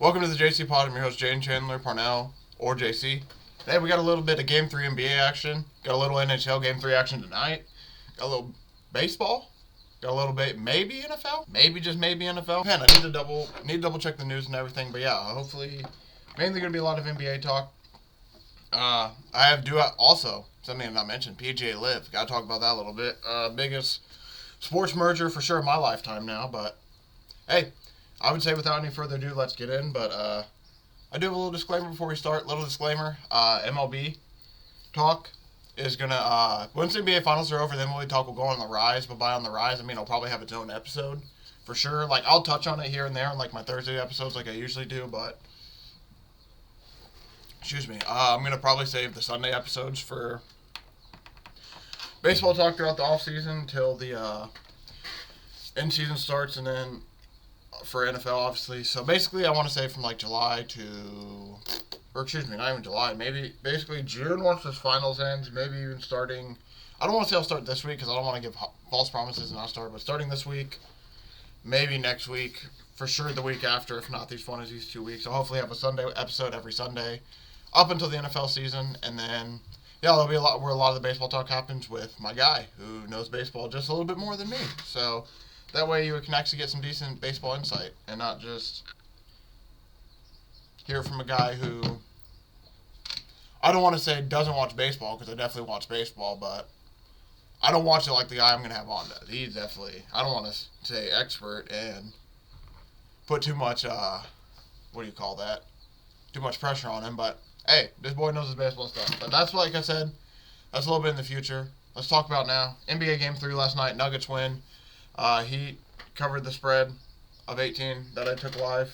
Welcome to the JCPod. I'm your host, Jane Chandler Parnell, or JC. Today we got a little bit of Game 3 NBA action. Got a little NHL Game 3 action tonight. Got a little baseball. Got a little bit, maybe NFL. Maybe, just maybe NFL. Man, I need to double check the news and everything. But yeah, hopefully, mainly going to be a lot of NBA talk. I have also, something I've not mentioned, PGA-LIV. Got to talk about that a little bit. Biggest sports merger for sure in my lifetime now. But hey, I would say without any further ado, let's get in. But I do have a little disclaimer before we start. Little disclaimer. MLB talk is going to, once the NBA Finals are over, then MLB talk will go on the rise. But by on the rise, I mean I'll probably have its own episode for sure. Like, I'll touch on it here and there on, like, my Thursday episodes like I usually do. But, excuse me, I'm going to probably save the Sunday episodes for baseball talk throughout the offseason until the in-season starts, and then for NFL, obviously. So basically, I want to say from like July to, or excuse me, not even July, maybe basically June once this finals ends, maybe even starting, I don't want to say I'll start this week because I don't want to give false promises and not start, but starting this week, maybe next week, for sure the week after, if not these one of these 2 weeks. I'll hopefully have a Sunday episode every Sunday up until the NFL season, and then, yeah, there'll be a lot where a lot of the baseball talk happens with my guy who knows baseball just a little bit more than me. So that way you can actually get some decent baseball insight and not just hear from a guy who, I don't want to say doesn't watch baseball, because I definitely watch baseball, but I don't watch it like the guy I'm going to have on does. He's definitely, I don't want to say expert and put too much, what do you call that? Too much pressure on him, but hey, this boy knows his baseball stuff. But that's, like I said, that's a little bit in the future. Let's talk about now. NBA Game 3 last night, Nuggets win. He covered the spread of 18 that I took live.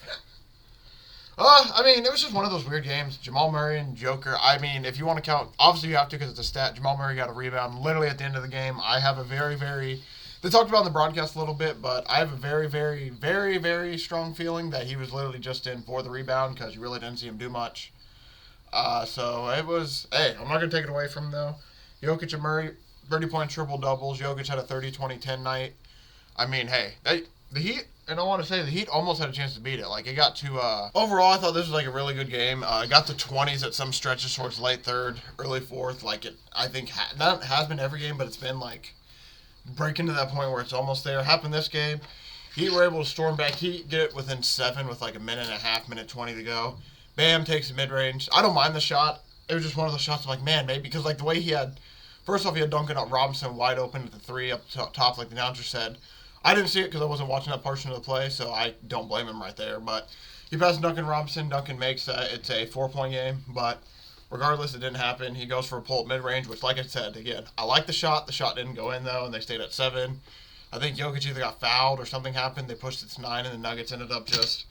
I mean, it was just one of those weird games. Jamal Murray and Joker. I mean, if you want to count, obviously you have to because it's a stat. Jamal Murray got a rebound literally at the end of the game. I have a very, they talked about in the broadcast a little bit, but I have a very strong feeling that he was literally just in for the rebound because you really didn't see him do much. So it was, hey, I'm not going to take it away from him though. Jokic and Murray, 30-point triple-doubles. Jokic had a 30-20-10 night. I mean, hey, the Heat, and I want to say the Heat almost had a chance to beat it. Like, it got to, overall, I thought this was, like, a really good game. It got to 20s at some stretches towards late third, early fourth. Like, it, I think, that has been every game, but it's been, like, breaking to that point where it's almost there. It happened this game. Heat were able to storm back. Heat get it within 7 with, like, a minute and a half, minute 20 to go. Bam takes the mid-range. I don't mind the shot. It was just one of those shots I'm like, man, maybe, because, like, the way he had, first off, he had Duncan Robinson wide open at the 3 up top, like the announcer said. I didn't see it because I wasn't watching that portion of the play, so I don't blame him right there. But he passes Duncan Robinson. Duncan makes it's a 4-point game. But regardless, it didn't happen. He goes for a pull-up mid-range, which, like I said, again, I like the shot. The shot didn't go in, though, and they stayed at 7. I think Jokic either got fouled or something happened. They pushed it to 9, and the Nuggets ended up just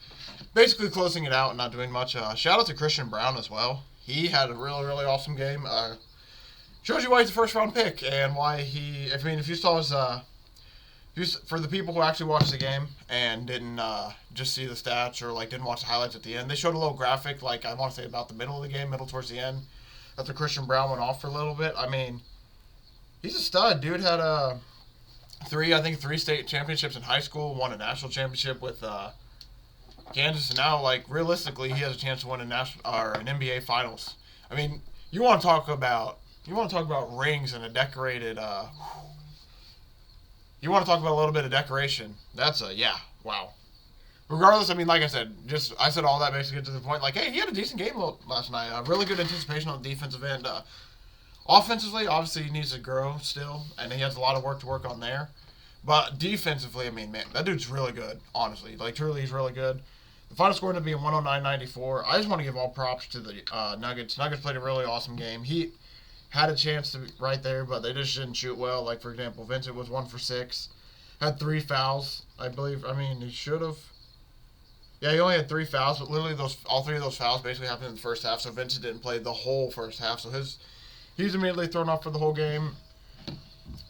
basically closing it out and not doing much. Shout out to Christian Brown as well. He had a really awesome game. Shows you why he's a first-round pick and why he, I mean, if you saw his, for the people who actually watched the game and didn't just see the stats or like didn't watch the highlights at the end, they showed a little graphic, like I want to say about the middle of the game, middle towards the end, after Christian Brown went off for a little bit. I mean, he's a stud. Dude had three state championships in high school, won a national championship with Kansas, and now, like, realistically, he has a chance to win an NBA Finals. I mean, you want to talk about rings and a decorated. You want to talk about a little bit of decoration. That's wow. Regardless, I mean, like I said, I said all that basically to the point, like, hey, he had a decent game last night. Really good anticipation on the defensive end. Offensively, obviously, he needs to grow still, and he has a lot of work to work on there. But defensively, I mean, man, that dude's really good, honestly. Like, truly, he's really good. The final score ended up being 109-94. I just want to give all props to the Nuggets. Nuggets played a really awesome game. He had a chance to be right there, but they just didn't shoot well. Like, for example, Vincent was 1 for 6. Had 3 fouls, I believe. I mean, he should have. Yeah, he only had 3 fouls, but literally all 3 of those fouls basically happened in the first half, so Vincent didn't play the whole first half. So he's immediately thrown off for the whole game.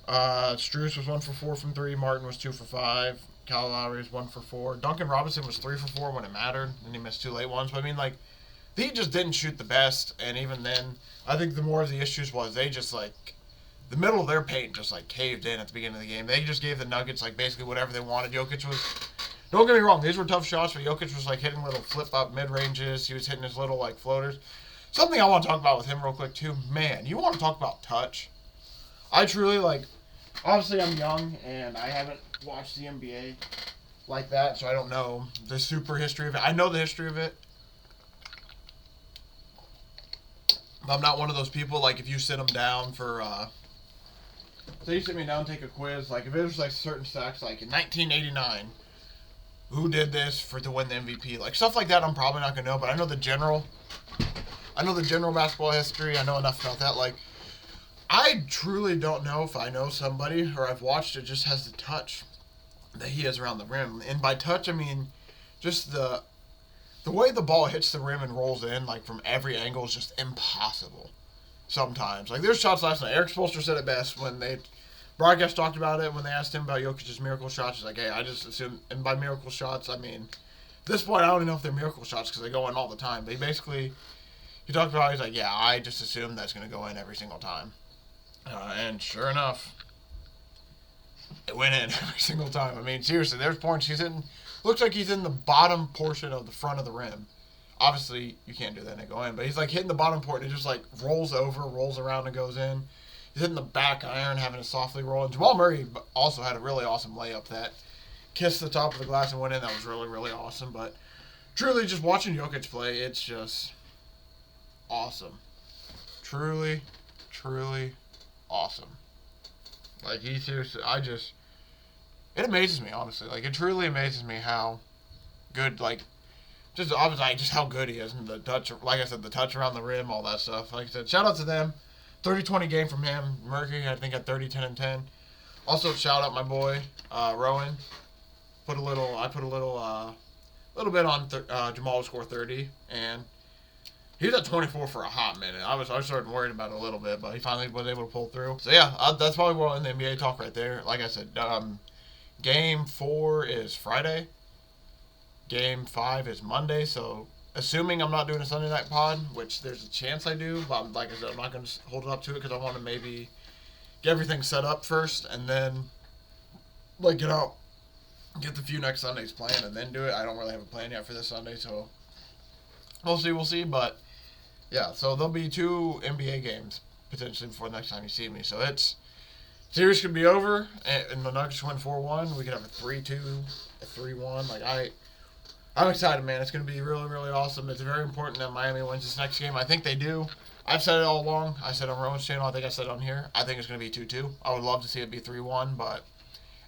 Strus was 1 for 4 from 3. Martin was 2 for 5. Kyle Lowry was 1 for 4. Duncan Robinson was 3 for 4 when it mattered, and he missed 2 late ones. But I mean, like, he just didn't shoot the best, and even then, I think the more of the issues was they just, like, the middle of their paint just, like, caved in at the beginning of the game. They just gave the Nuggets, like, basically whatever they wanted. Jokic was Don't get me wrong, these were tough shots, but Jokic was like hitting little flip-up mid-ranges. He was hitting his little like floaters. Something I want to talk about with him real quick too. Man, you want to talk about touch? I truly like. Obviously, I'm young and I haven't watched the NBA like that, so I don't know the super history of it. I know the history of it. I'm not one of those people, like, if you sit them down for, say you sit me down and take a quiz, like, if it was, like, certain stats, like, in 1989, who did this to win the MVP? Like, stuff like that I'm probably not going to know, but I know the general basketball history. I know enough about that. Like, I truly don't know if I know somebody, or I've watched it, just has the touch that he has around the rim. And by touch, I mean just the way the ball hits the rim and rolls in, like, from every angle is just impossible sometimes. Like, there's shots last night. Eric Spoelstra said it best when broadcast talked about it, when they asked him about Jokic's miracle shots. He's like, hey, I just assume, and by miracle shots, I mean, at this point, I don't even know if they're miracle shots because they go in all the time. But he talked about, he's like, yeah, I just assume that's going to go in every single time. And sure enough, it went in every single time. I mean, seriously, there's points he's in. Looks like he's in the bottom portion of the front of the rim. Obviously, you can't do that and it go in, but he's like hitting the bottom port and it just like rolls over, rolls around and goes in. He's hitting the back iron, having it softly roll. And Jamal Murray also had a really awesome layup that kissed the top of the glass and went in. That was really, really awesome. But truly, just watching Jokic play, it's just awesome. Truly, truly awesome. Like, he seriously, it amazes me, honestly. Like, it truly amazes me how good, like, just obviously just how good he is. And the touch, like I said, the touch around the rim, all that stuff. Like I said, shout out to them. 30-20 game from him. Mercury, I think, at 30-10-10. Also, shout out my boy, Rowan. I put a little bit on Jamal to score 30. And he was at 24 for a hot minute. I was starting worried about it a little bit, but he finally was able to pull through. So, yeah, that's probably where we'll end the NBA talk right there. Like I said, Game 4 is Friday. Game 5 is Monday. So, assuming I'm not doing a Sunday night pod, which there's a chance I do, but like I said, I'm not going to hold it up to it because I want to maybe get everything set up first and then, like, get the few next Sundays planned and then do it. I don't really have a plan yet for this Sunday, so we'll see. But, yeah, so there'll be 2 NBA games potentially before the next time you see me. So, series could be over, and the Nuggets win 4-1. We could have a 3-2, a 3-1. Like, I'm excited, man. It's going to be really, really awesome. It's very important that Miami wins this next game. I think they do. I've said it all along. I said on Rowan's channel. I think I said it on here. I think it's going to be 2-2. I would love to see it be 3-1, but,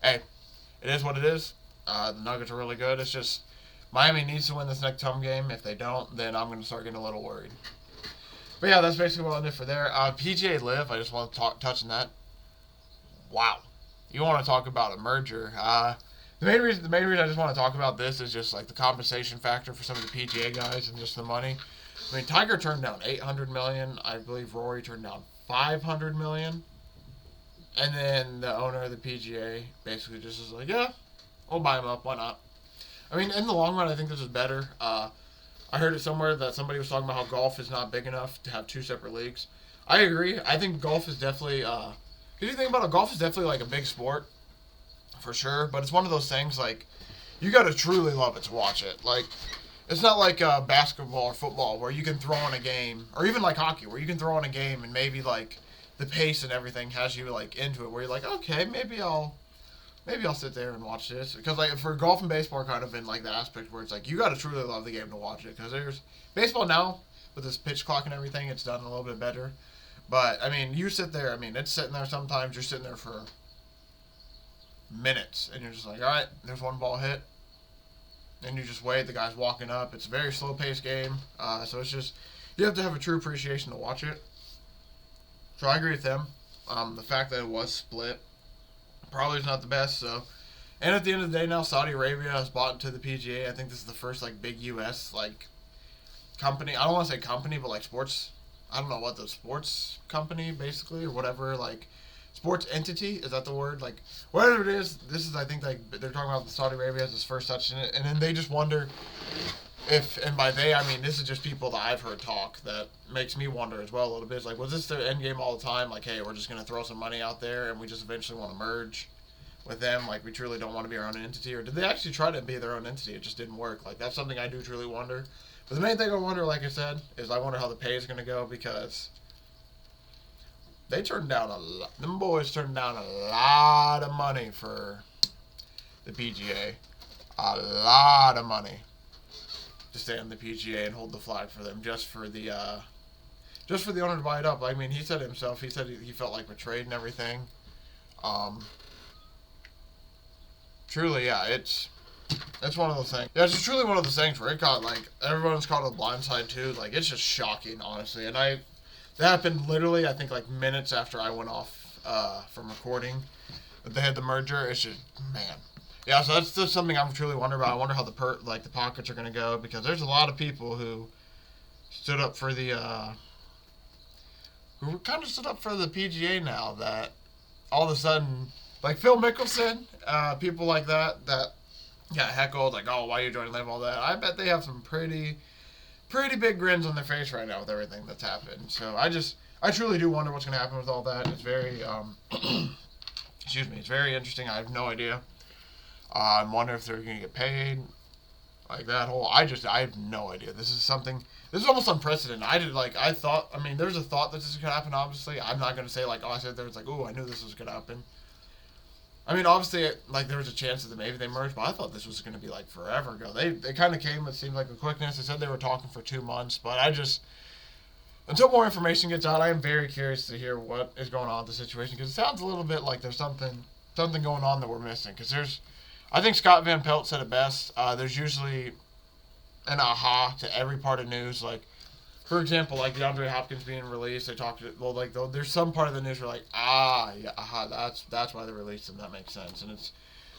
hey, it is what it is. The Nuggets are really good. It's just Miami needs to win this next home game. If they don't, then I'm going to start getting a little worried. But, yeah, that's basically what I did for there. PGA-LIV, I just want to touch on that. Wow. You want to talk about a merger. The main reason I just want to talk about this is just like the compensation factor for some of the PGA guys and just the money. I mean, Tiger turned down $800 million. I believe Rory turned down $500 million. And then the owner of the PGA basically just is like, yeah, we'll buy him up. Why not? I mean, in the long run, I think this is better. I heard it somewhere that somebody was talking about how golf is not big enough to have 2 separate leagues. I agree. I think golf is definitely... If you think about it, golf is definitely like a big sport, for sure. But it's one of those things, like, you got to truly love it to watch it. Like, it's not like basketball or football where you can throw on a game, or even like hockey where you can throw on a game and maybe like the pace and everything has you like into it. Where you're like, okay, maybe I'll sit there and watch this. Because like for golf and baseball, kind of in like the aspect where it's like you got to truly love the game to watch it. Because there's baseball now with this pitch clock and everything, it's done a little bit better. But, I mean, you sit there, I mean, it's sitting there sometimes, you're sitting there for minutes, and you're just like, all right, there's one ball hit, and you just wait, the guy's walking up, it's a very slow-paced game, so it's just, you have to have a true appreciation to watch it. So I agree with them. The fact that it was split probably is not the best, so, and at the end of the day now, Saudi Arabia has bought into the PGA. I think this is the first, like, big U.S., like, company, I don't want to say company, but, like, sports, I don't know what the sports company, basically, or whatever, like, sports entity, is that the word? Like, whatever it is, this is, I think, like, they're talking about the Saudi Arabia has its first touch in it, and then they just wonder if, and by they, I mean, this is just people that I've heard talk that makes me wonder as well a little bit. It's like, was this their end game all the time? Like, hey, we're just going to throw some money out there, and we just eventually want to merge with them, like, we truly don't want to be our own entity, or did they actually try to be their own entity? It just didn't work. Like, that's something I do truly wonder. But the main thing I wonder, like I said, is I wonder how the pay is going to go, because they turned down a lot. Them boys turned down a lot of money for the PGA. A lot of money to stay on the PGA and hold the flag for them, just for the owner to buy it up. I mean, he said it himself. He said he felt like betrayed and everything. Truly, yeah, it's one of those things. Yeah, it's just truly one of those things where it got, like, everyone's caught a blindside too. Like, it's just shocking, honestly. And that happened literally, I think, like, minutes after I went off from recording that they had the merger. It's just, man. Yeah, so that's just something I'm truly wondering about. I wonder how the pockets are going to go, because there's a lot of people who stood up for the who kind of stood up for the PGA now, that all of a sudden, like Phil Mickelson, people like that got heckled, like, oh, why are you joining LIV, all that. I bet they have some pretty big grins on their face right now with everything that's happened. So I truly do wonder what's going to happen with all that. It's very, excuse me, it's very interesting. I have no idea. I'm wondering if they're going to get paid. Like, that whole, I have no idea. This is almost unprecedented. There's a thought that this is going to happen, obviously. I'm not going to say, like, oh, I said there, it's like, oh, I knew this was going to happen. I mean, obviously, like, there was a chance that maybe they merged, but I thought this was going to be, like, forever ago. They kind of came, it seemed like, a quickness. They said they were talking for 2 months, but until more information gets out, I am very curious to hear what is going on with the situation, because it sounds a little bit like there's something going on that we're missing, because I think Scott Van Pelt said it best. There's usually an aha to every part of news. Like, for example, like Deandre Hopkins being released, they talked to, well, like, there's some part of the news where, like, yeah, aha, that's why they released him. That makes sense. And it's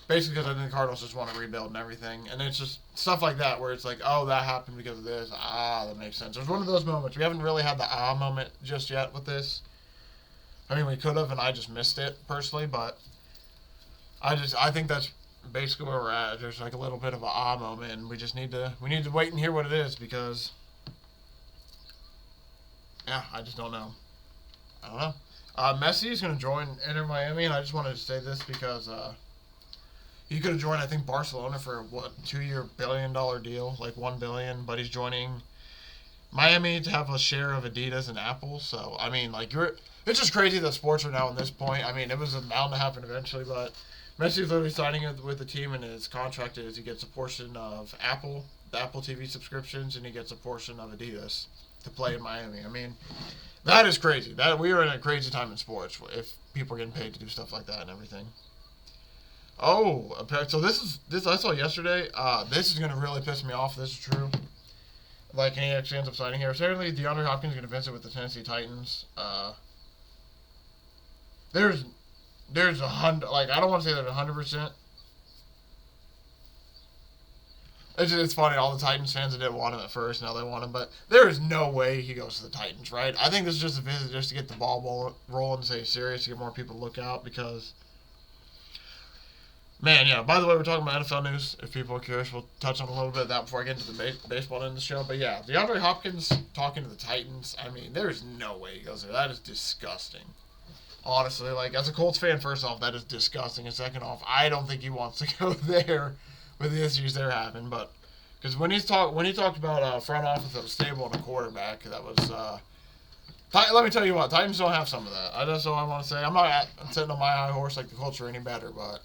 basically because I think the Cardinals just want to rebuild and everything. And it's just stuff like that where it's like, oh, that happened because of this. That makes sense. There's one of those moments. We haven't really had the moment just yet with this. I mean, we could have, and I just missed it personally, but I think that's basically where we're at. There's like a little bit of a moment, and we need to wait and hear what it is, because yeah, I just don't know. I don't know. Messi is going to join Inter Miami, and I just wanted to say this because he could have joined, I think, Barcelona for a 2-year $1 billion deal, like $1 billion, but he's joining Miami to have a share of Adidas and Apple. So I mean, like, it's just crazy that sports are now at this point. I mean, it was bound to happen eventually, but Messi's literally signing it with the team, and his contract is he gets a portion of the Apple TV subscriptions, and he gets a portion of Adidas to play in Miami. I mean, that is crazy. That we are in a crazy time in sports if people are getting paid to do stuff like that and everything. Oh, so this I saw yesterday. This is gonna really piss me off. This is true. Like, and he actually ends up signing here. Apparently, Deandre Hopkins is gonna visit with the Tennessee Titans. There's 100. Like, I don't want to say that 100%. It's funny, all the Titans fans that didn't want him at first, now they want him, but there is no way he goes to the Titans, right? I think this is just a visit just to get the ball rolling and stay serious, to get more people to look out, because, man, yeah, by the way, we're talking about NFL news. If people are curious, we'll touch on a little bit of that before I get into the baseball end of the show. But yeah, DeAndre Hopkins talking to the Titans, I mean, there's no way he goes there. That is disgusting. Honestly, like, as a Colts fan, first off, that is disgusting. And second off, I don't think he wants to go there with the issues they're having. But because when he talked about front office that was stable and a quarterback, that was let me tell you what, Titans don't have some of that. That's all I want to say. I'm not sitting on my high horse like the Colts are any better, but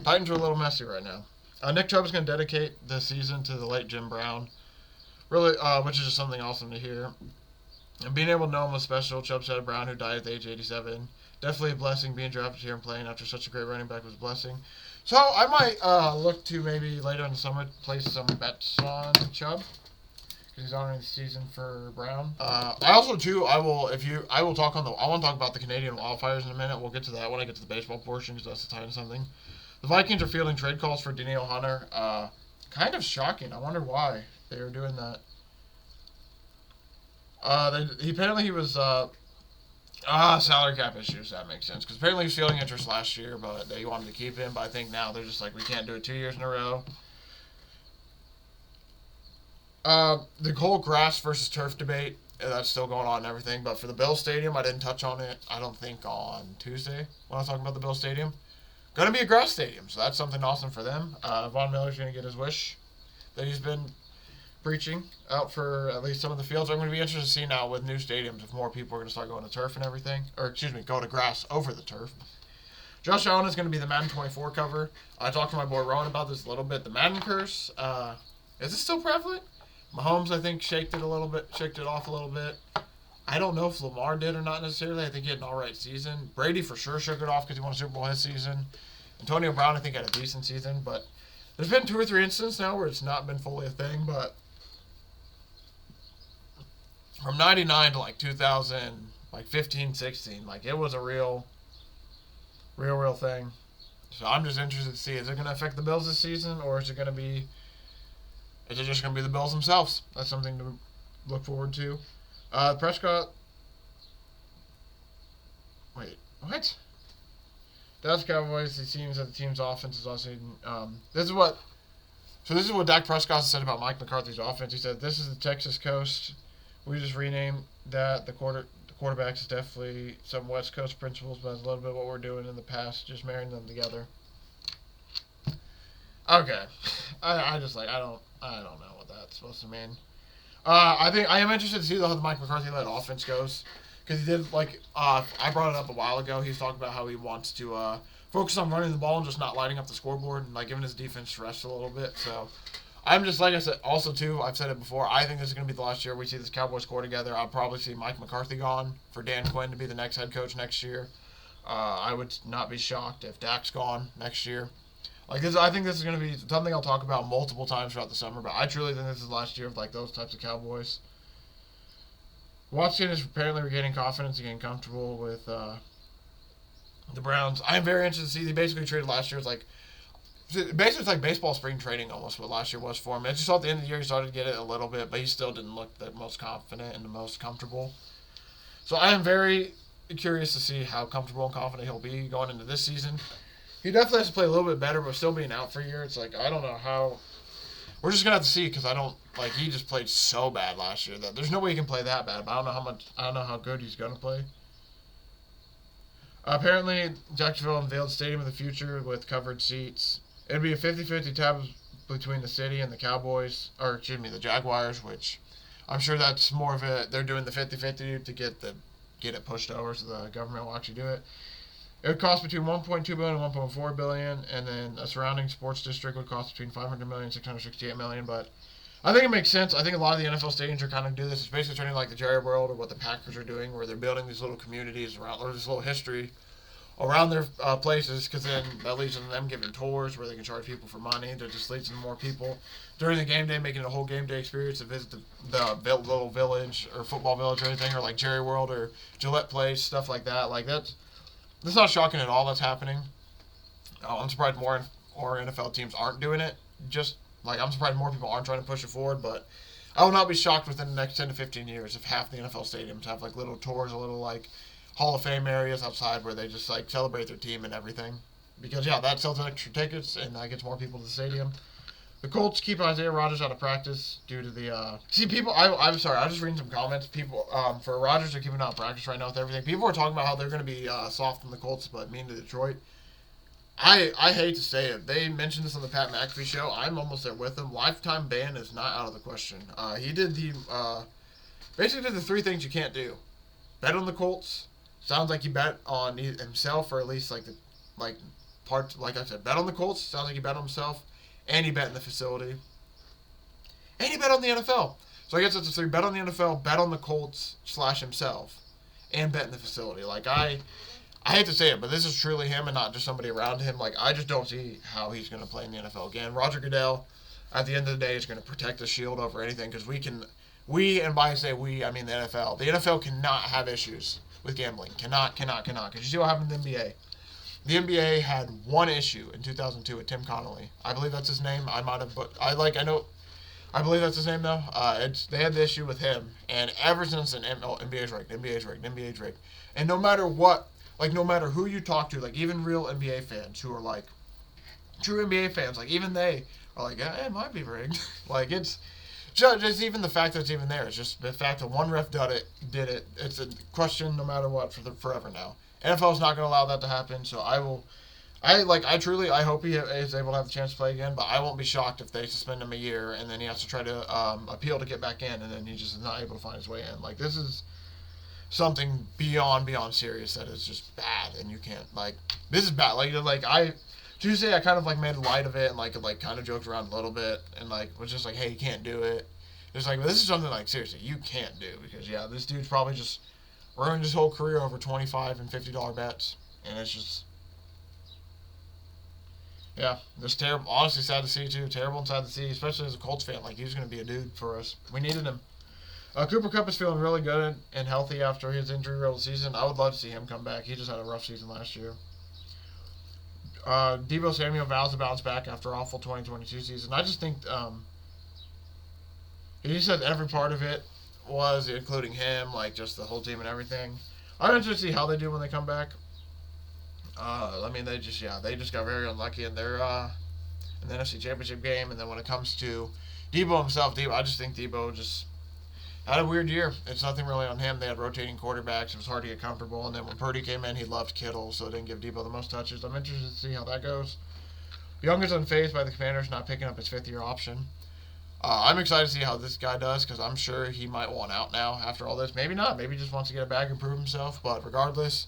Titans are a little messy right now. Nick Chubb is going to dedicate this season to the late Jim Brown, really, which is just something awesome to hear. And being able to know him was special. Chubb said Brown, who died at the age of 87. Definitely a blessing. Being drafted here and playing after such a great running back was a blessing. So I might look to maybe later in the summer place some bets on Chubb, because he's honoring the season for Brown. I also too I want to talk about the Canadian wildfires in a minute. We'll get to that when I get to the baseball portion, because that's the time of something. The Vikings are fielding trade calls for Danielle Hunter. Kind of shocking. I wonder why they were doing that. Apparently he was salary cap issues. That makes sense, because apparently he was feeling interest last year, but they wanted to keep him. But I think now they're just like, we can't do it 2 years in a row. The whole grass versus turf debate, that's still going on and everything. But for the Bill Stadium, I didn't touch on it, I don't think, on Tuesday when I was talking about the Bill Stadium. going to be a grass stadium, so that's something awesome for them. Von Miller's going to get his wish that he's been preaching out for at least some of the fields. I'm going to be interested to see now with new stadiums if more people are going to start going to turf and everything. Or, excuse me, go to grass over the turf. Josh Allen is going to be the Madden 24 cover. I talked to my boy Rowan about this a little bit. The Madden curse, is it still prevalent? Mahomes, I think, shaked it off a little bit. I don't know if Lamar did or not necessarily. I think he had an alright season. Brady for sure shook it off because he won a Super Bowl his season. Antonio Brown, I think, had a decent season. But there's been 2 or 3 instances now where it's not been fully a thing. But from 99 to like 2000, like 15, 16, like it was a real thing. So I'm just interested to see, is it going to affect the Bills this season, or is it just going to be the Bills themselves? That's something to look forward to. Prescott. Wait, what? Dallas Cowboys. It seems that the team's offense is also. This is what Dak Prescott said about Mike McCarthy's offense. He said, "This is the Texas Coast. We just renamed that. The quarterback is definitely some West Coast principles, but it's a little bit of what we're doing in the past, just marrying them together." Okay, I don't know what that's supposed to mean. I think I am interested to see how the Mike McCarthy-led offense goes, because he did I brought it up a while ago. He's talked about how he wants to focus on running the ball and just not lighting up the scoreboard and like giving his defense rest a little bit. So I'm just, like I said, also too, I've said it before, I think this is going to be the last year we see this Cowboys core together. I'll probably see Mike McCarthy gone for Dan Quinn to be the next head coach next year. I would not be shocked if Dak's gone next year. I think this is going to be something I'll talk about multiple times throughout the summer, but I truly think this is the last year of like those types of Cowboys. Watson is apparently regaining confidence and getting comfortable with the Browns. I am very interested to see. They basically traded last year as basically it's like baseball spring training almost what last year was for him. I just saw at the end of the year he started to get it a little bit, but he still didn't look the most confident and the most comfortable. So I am very curious to see how comfortable and confident he'll be going into this season. He definitely has to play a little bit better, but still being out for a year, it's like, I don't know how. We're just going to have to see, because he just played so bad last year that there's no way he can play that bad, but I don't know how good he's going to play. Apparently, Jacksonville unveiled Stadium of the Future with covered seats. It'd be a 50-50 tab between the city and the Cowboys, or excuse me, the Jaguars, which I'm sure that's more of they're doing the 50-50 to get it pushed over so the government will actually do it. It would cost between $1.2 billion and $1.4 billion, and then a surrounding sports district would cost between $500 million and $668 million. But I think it makes sense. I think a lot of the NFL stadiums are kind of do this. It's basically turning like the Jerry World or what the Packers are doing, where they're building these little communities around, or this little history around their places, because then that leads to them giving tours where they can charge people for money. That just leads to more people during the game day, making it a whole game day experience to visit the little village or football village or anything, or like Jerry World or Gillette Place, stuff like that. Like that's not shocking at all that's happening. I'm surprised more NFL teams aren't doing it. I'm surprised more people aren't trying to push it forward, but I will not be shocked within the next 10 to 15 years if half the NFL stadiums have like little tours, a little like Hall of Fame areas outside where they just like celebrate their team and everything. Because that sells extra tickets and that gets more people to the stadium. The Colts keep Isaiah Rodgers out of practice due to the I'm sorry, I was just reading some comments. People for Rodgers are keeping him out of practice right now with everything. People are talking about how they're going to be soft on the Colts but mean to Detroit. I hate to say it. They mentioned this on the Pat McAfee show. I'm almost there with them. Lifetime ban is not out of the question. He did basically did the 3 things you can't do. Bet on the Colts. Sounds like he bet on himself, or at least like I said, bet on the Colts. Sounds like he bet on himself. And he bet in the facility. And he bet on the NFL. So I guess that's the 3. Bet on the NFL, bet on the Colts / himself, and bet in the facility. Like, I hate to say it, but this is truly him and not just somebody around him. Like, I just don't see how he's going to play in the NFL again. Roger Goodell, at the end of the day, is going to protect the shield over anything, because and by I say we, I mean the NFL. The NFL cannot have issues with gambling. Cannot. Because you see what happened in the NBA. The NBA had one issue in 2002 with Tim Connolly. I believe that's his name. I might have, but I believe that's his name though. They had the issue with him, and ever since then, NBA's rigged. And no matter what, like no matter who you talk to, like even real NBA fans who are like true NBA fans, like even they are like, yeah, it might be rigged. Like it's just even the fact that it's even there. It's just the fact that one ref did it. It's a question no matter what forever now. NFL is not going to allow that to happen, so I hope he is able to have the chance to play again, but I won't be shocked if they suspend him a year and then he has to try to appeal to get back in, and then he just is not able to find his way in. Like, this is something beyond serious that is just bad, and you can't, like, this is bad. Tuesday I kind of, like, made light of it and, like, kind of joked around a little bit and, like, was just like, hey, you can't do it. It's like, this is something, like, seriously, you can't do, because, yeah, this dude's probably just ruined his whole career over $25 and $50 bets, and it's just, yeah, just terrible. Honestly, sad to see, too. Terrible and sad to see, especially as a Colts fan. Like, he was going to be a dude for us. We needed him. Cooper Kupp is feeling really good and healthy after his injury-riddled season. I would love to see him come back. He just had a rough season last year. Deebo Samuel vows to bounce back after awful 2022 season. I just think he said every part of it was, including him, like, just the whole team and everything. I'm interested to see how they do when they come back. They just got very unlucky in their in the NFC Championship game, and then when it comes to Deebo himself, I just think Deebo just had a weird year. It's nothing really on him. They had rotating quarterbacks. It was hard to get comfortable, and then when Purdy came in, he loved Kittle, so it didn't give Deebo the most touches. I'm interested to see how that goes. Young is unfazed by the Commanders not picking up his fifth-year option. I'm excited to see how this guy does, because I'm sure he might want out now after all this. Maybe not. Maybe he just wants to get a bag and prove himself, but regardless,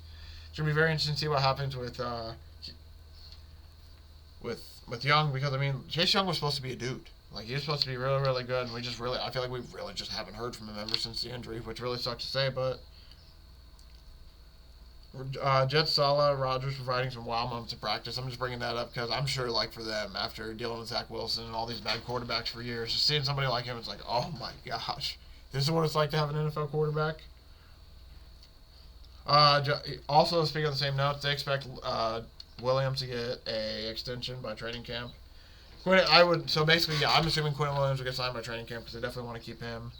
it's going to be very interesting to see what happens with Young, because, Chase Young was supposed to be a dude. Like, he was supposed to be really, really good, and I feel like we really just haven't heard from him ever since the injury, which really sucks to say, but Jets, Salah, Rodgers providing some wild moments of practice. I'm just bringing that up because I'm sure, like, for them, after dealing with Zach Wilson and all these bad quarterbacks for years, just seeing somebody like him, it's like, oh my gosh, this is what it's like to have an NFL quarterback. Also, speaking of the same notes, they expect Williams to get a extension by training camp. I'm assuming Quinn Williams will get signed by training camp because they definitely want to keep him.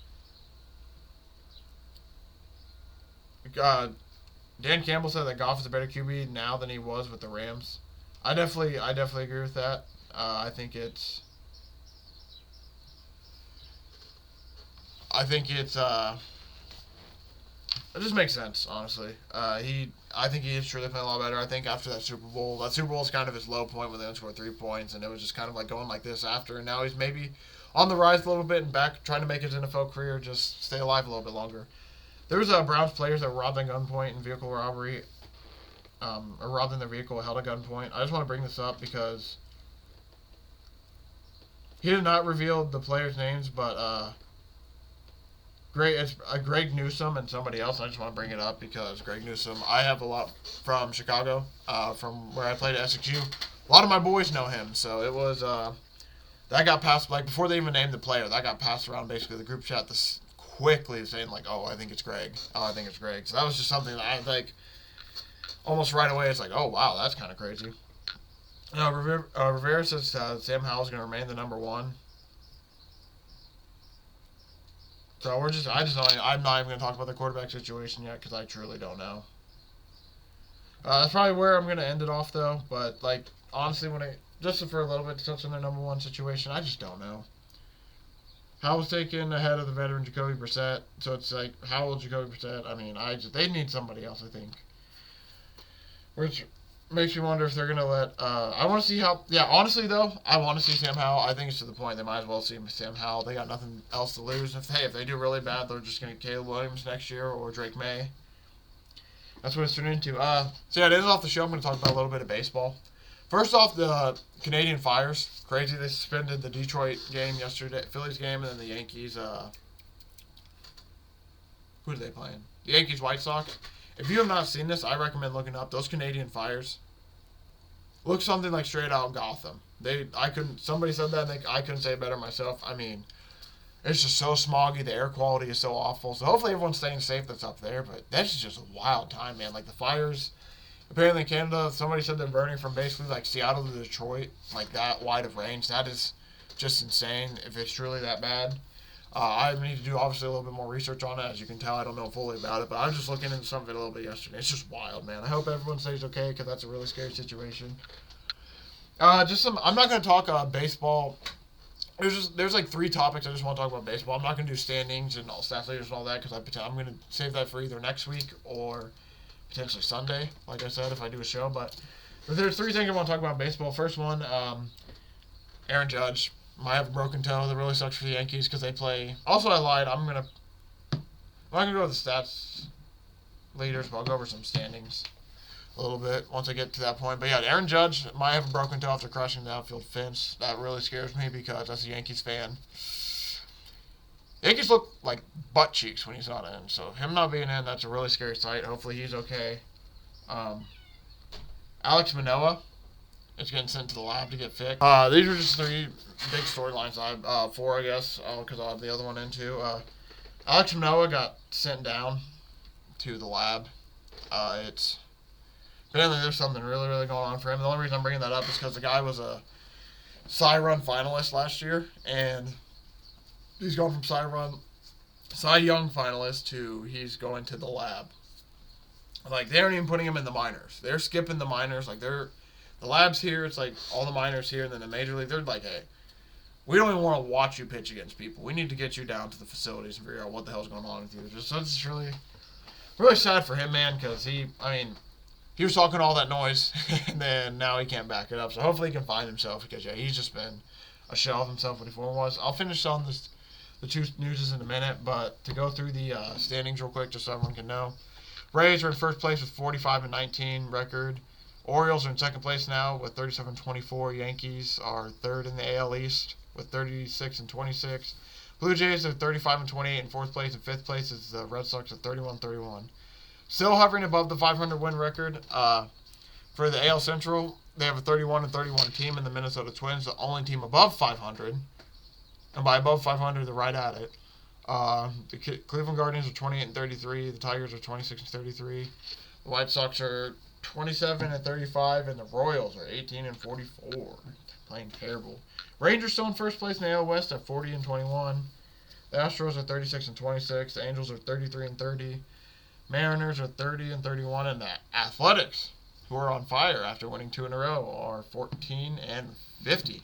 Dan Campbell said that Goff is a better QB now than he was with the Rams. I definitely agree with that. I think it just makes sense, honestly. I think he is truly playing a lot better. I think after that Super Bowl is kind of his low point when they only scored 3 points, and it was just kind of like going like this after, and now he's maybe on the rise a little bit and back trying to make his NFL career just stay alive a little bit longer. There was Browns players that were robbed at gunpoint in vehicle robbery, or robbed in their vehicle held at gunpoint. I just want to bring this up because he did not reveal the players' names, but Greg Newsome and somebody else. I just want to bring it up because Greg Newsome, I have a lot from Chicago, from where I played at SXU. A lot of my boys know him, so it was that got passed, like, before they even named the player, that got passed around basically the group chat this quickly, saying like, oh, I think it's Greg. Oh, I think it's Greg. So that was just something that I think almost right away. It's like, oh wow, that's kind of crazy. Rivera says Sam Howell's going to remain the number one. So I'm not even going to talk about the quarterback situation yet because I truly don't know. That's probably where I'm going to end it off, though. But, like, honestly, just for a little bit to touch on their number one situation, I just don't know. Howell's taken ahead of the veteran Jacoby Brissett, so it's like, Howell, Jacoby Brissett. They need somebody else, I think. Which makes me wonder if they're going to let, I want to see how, honestly, though, I want to see Sam Howell. I think it's to the point they might as well see Sam Howell. They got nothing else to lose. If they do really bad, they're just going to get Caleb Williams next year or Drake May. That's what it's turned into. To end off the show, I'm going to talk about a little bit of baseball. First off, the Canadian Fires. Crazy, they suspended the Detroit game yesterday, Phillies game, and then the Yankees, who are they playing? The Yankees White Sox. If you have not seen this, I recommend looking up those Canadian Fires. Look something like straight out Gotham. Somebody said that, and I couldn't say it better myself. It's just so smoggy. The air quality is so awful. So hopefully everyone's staying safe that's up there. But that's just a wild time, man. Like, the fires, apparently in Canada, somebody said they're burning from basically like Seattle to Detroit, like that wide of range. That is just insane if it's truly that bad. I need to do obviously a little bit more research on it. As you can tell, I don't know fully about it, but I was just looking into some of it a little bit yesterday. It's just wild, man. I hope everyone stays okay because that's a really scary situation. I'm not going to talk baseball. There's like 3 topics I just want to talk about baseball. I'm not going to do standings and all stats leaders and all that because I'm going to save that for either next week or potentially Sunday, like I said, if I do a show. But But there's 3 things I want to talk about in baseball. First one, Aaron Judge might have a broken toe. That really sucks for the Yankees because they play. Also, I lied. I'm not gonna go with the stats leaders, but I'll go over some standings a little bit once I get to that point. But yeah, Aaron Judge might have a broken toe after crushing the outfield fence. That really scares me because as a Yankees fan, Yankees look like butt cheeks when he's not in. So him not being in, that's a really scary sight. Hopefully he's okay. Alex Manoah is getting sent to the lab to get fixed. These are just 3 big storylines. 4, I guess, because I'll have the other one in too. Alex Manoah got sent down to the lab. Apparently there's something really, really going on for him. The only reason I'm bringing that up is because the guy was a Cy Run finalist last year, and he's going from Cy Young finalist to he's going to the lab. Like, they aren't even putting him in the minors. They're skipping the minors. Like, the lab's here. It's like all the minors here, and then the major league. They're like, hey, we don't even want to watch you pitch against people. We need to get you down to the facilities and figure out what the hell's going on with you. It's really, really sad for him, man, because he was talking all that noise, and then now he can't back it up. So hopefully he can find himself because, yeah, he's just been a shell of himself when he was. I'll finish on the 2 newses in a minute, but to go through the standings real quick just so everyone can know. Rays are in first place with 45-19 record. Orioles are in second place now with 37-24. Yankees are third in the AL East with 36-26. Blue Jays are 35-28 in fourth place. In fifth place is the Red Sox at 31-31. Still hovering above the 500 win record. For the AL Central, they have a 31-31 team in the Minnesota Twins, the only team above 500. And by above 500, they're right at it. The Cleveland Guardians are 28-33. The Tigers are 26-33. The White Sox are 27-35, and the Royals are 18-44. They're playing terrible. Rangers still in first place in the AL West at 40-21. The Astros are 36-26. The Angels are 33-30. Mariners are 30-31, and the Athletics, who are on fire after winning 2 in a row, are 14-50.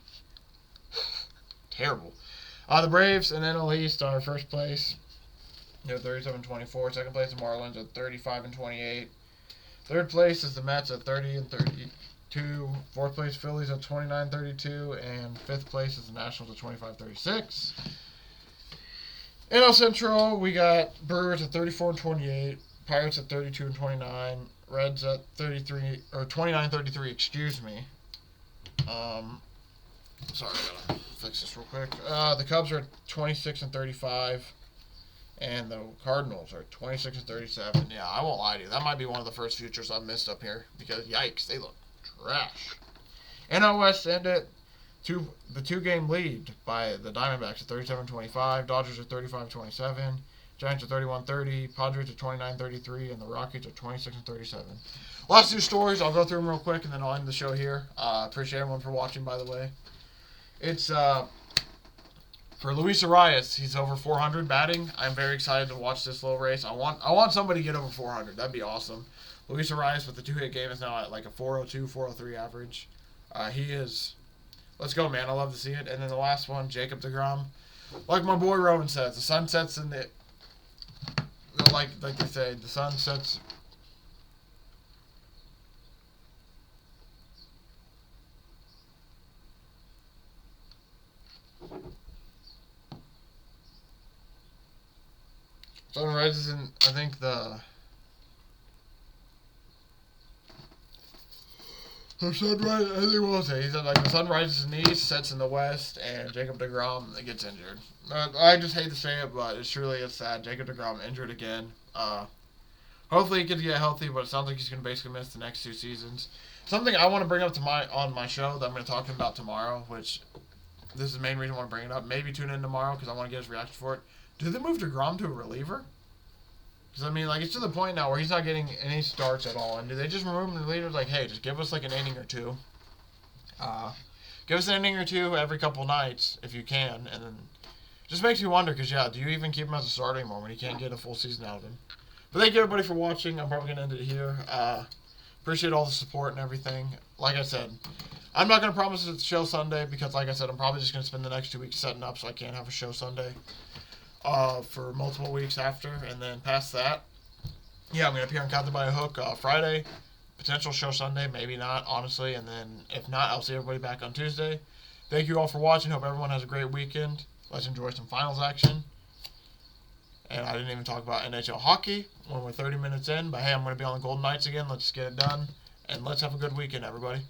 Terrible. The Braves and NL East are first place. They're 37-24. Second place, the Marlins at 35-28. Third place is the Mets at 30-32. Fourth place, Phillies at 29-32. And fifth place is the Nationals at 25-36. NL Central, we got Brewers at 34-28. Pirates at 32-29. Reds at 29-33. Excuse me. Sorry, I gotta fix this real quick. The Cubs are 26-35, and the Cardinals are 26-37. Yeah, I won't lie to you. That might be one of the first futures I've missed up here because yikes, they look trash. NL West ended the 2-game lead by the Diamondbacks at 37-25. Dodgers at 35-27. Giants are 31-30. Padres are 29-33, and the Rockies are 26-37. Last 2 stories, I'll go through them real quick, and then I'll end the show here. Appreciate everyone for watching, by the way. It's for Luis Arias. He's over 400 batting. I'm very excited to watch this little race. I want somebody to get over 400. That'd be awesome. Luis Arias with the 2-hit game is now at like a 402, 403 average. He is. Let's go, man. I love to see it. And then the last one, Jacob deGrom. Like my boy Rowan says, the sun sets in the. Like they say, the sun sets. Sun rises in, I think the sunrise. I think we'll say he said like the sun rises in the east, sets in the west, and Jacob deGrom gets injured. I just hate to say it, but it's sad. Jacob deGrom injured again. Hopefully he can get healthy, but it sounds like he's going to basically miss the next 2 seasons. Something I want to bring up on my show that I'm going to talk to him about tomorrow, which this is the main reason I want to bring it up. Maybe tune in tomorrow because I want to get his reaction for it. Did they move deGrom to a reliever? Because, I mean, like, it's to the point now where he's not getting any starts at all. And do they just remove him to the leader? Like, hey, just give us, like, an inning or 2. Give us an inning or 2 every couple nights, if you can. And then just makes me wonder, because, yeah, do you even keep him as a starter anymore when you can't get a full season out of him? But thank you, everybody, for watching. I'm probably going to end it here. Appreciate all the support and everything. Like I said, I'm not going to promise it's a show Sunday because, like I said, I'm probably just going to spend the next 2 weeks setting up so I can't have a show Sunday for multiple weeks after. And then past that, yeah, I'm going to appear on Captain by a Hook Friday, Potential show Sunday, maybe not, honestly. And then if not, I'll see everybody back on Tuesday. Thank you all for watching. Hope everyone has a great weekend. Let's enjoy some finals action. And I didn't even talk about NHL hockey when we're 30 minutes in. But hey, I'm going to be on the Golden Knights again. Let's get it done. And let's have a good weekend, everybody.